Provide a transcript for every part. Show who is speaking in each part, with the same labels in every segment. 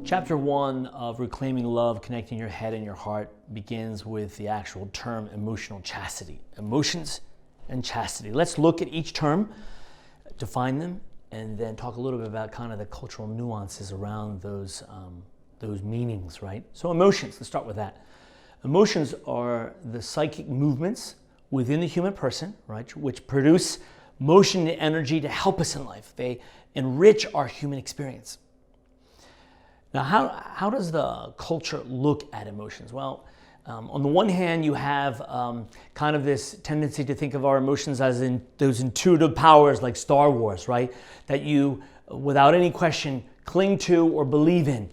Speaker 1: Chapter 1 of Reclaiming Love, Connecting Your Head and Your Heart begins with the actual term emotional chastity. Emotions and chastity. Let's look at each term, define them, and then talk a little bit about kind of the cultural nuances around those meanings, right? So emotions, let's start with that. Emotions are the psychic movements within the human person, right, which produce motion and energy to help us in life. They enrich our human experience. Now, how does the culture look at emotions? Well, on the one hand, you have kind of this tendency to think of our emotions as in those intuitive powers like Star Wars, right? That you, without any question, cling to or believe in.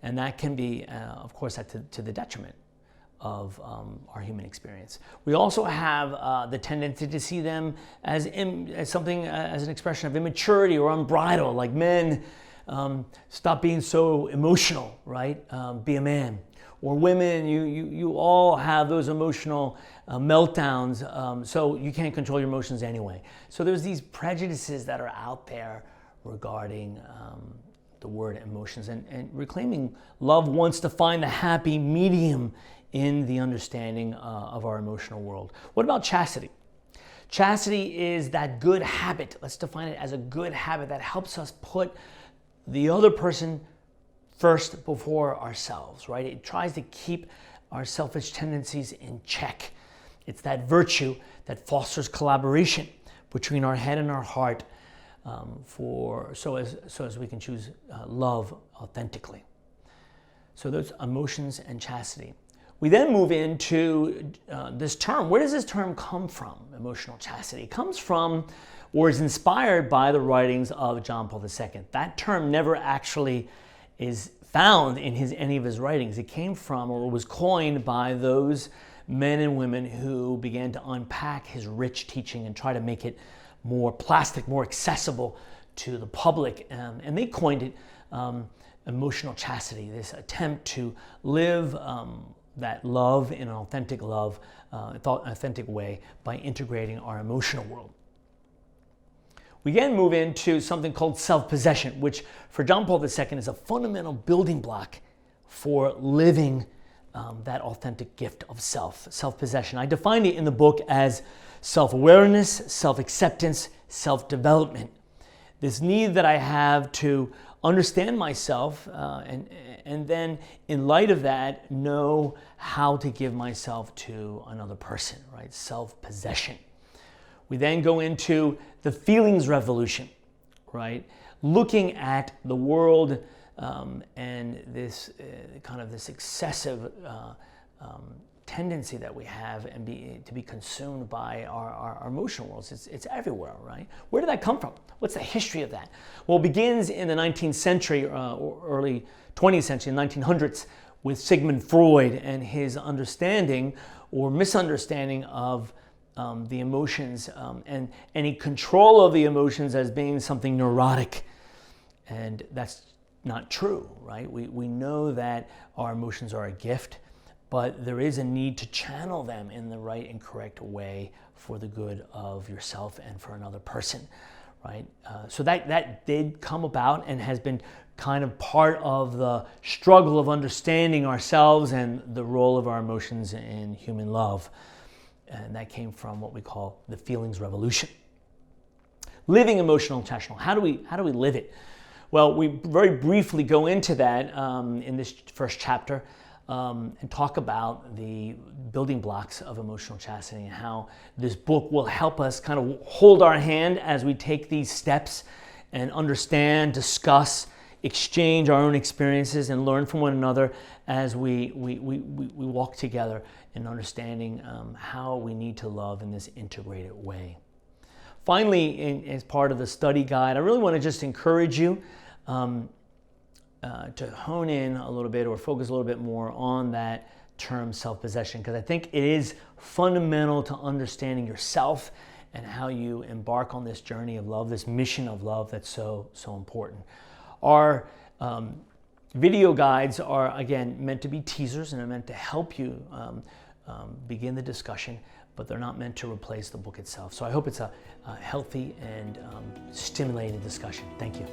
Speaker 1: And that can be, of course, to the detriment of our human experience. We also have the tendency to see them as something, as an expression of immaturity or unbridled, like men. Stop being so emotional, right? Be a man. Or women, you all have those emotional meltdowns, so you can't control your emotions anyway. So there's these prejudices that are out there regarding the word emotions. And Reclaiming Love wants to find the happy medium in the understanding of our emotional world. What about chastity? Chastity is that good habit. Let's define it as a good habit that helps us put the other person first before ourselves, right? It tries to keep our selfish tendencies in check. It's that virtue that fosters collaboration between our head and our heart, so as we can choose love authentically. So those emotions and chastity. We then move into this term. Where does this term come from, emotional chastity? It comes from or is inspired by the writings of John Paul II. That term never actually is found in any of his writings. It came from or was coined by those men and women who began to unpack his rich teaching and try to make it more plastic, more accessible to the public. And they coined it emotional chastity, this attempt to live that love in an authentic way by integrating our emotional world. We then move into something called self-possession, which for John Paul II is a fundamental building block for living that authentic gift of self-possession. I defined it in the book as self-awareness, self-acceptance, self-development. This need that I have to understand myself and then in light of that, know how to give myself to another person, right? Self-possession. We then go into the feelings revolution, right? Looking at the world and this kind of this excessive tendency that we have and to be consumed by our emotional worlds. It's everywhere, right? Where did that come from? What's the history of that? Well, it begins in the 19th century or early 20th century, 1900s, with Sigmund Freud and his understanding or misunderstanding of the emotions and any control of the emotions as being something neurotic. And that's not true, right? We know that our emotions are a gift, but there is a need to channel them in the right and correct way for the good of yourself and for another person, right? So that did come about and has been kind of part of the struggle of understanding ourselves and the role of our emotions in human love. And that came from what we call the feelings revolution. Living emotional intentional. How do we live it? Well, we very briefly go into that in this first chapter and talk about the building blocks of emotional chastity and how this book will help us kind of hold our hand as we take these steps and understand, discuss, exchange our own experiences and learn from one another as we walk together in understanding how we need to love in this integrated way. Finally, as part of the study guide, I really want to just encourage you to hone in a little bit or focus a little bit more on that term self-possession, because I think it is fundamental to understanding yourself and how you embark on this journey of love, this mission of love that's so important. Our video guides are, again, meant to be teasers and are meant to help you begin the discussion, but they're not meant to replace the book itself. So I hope it's a healthy and stimulating discussion. Thank you.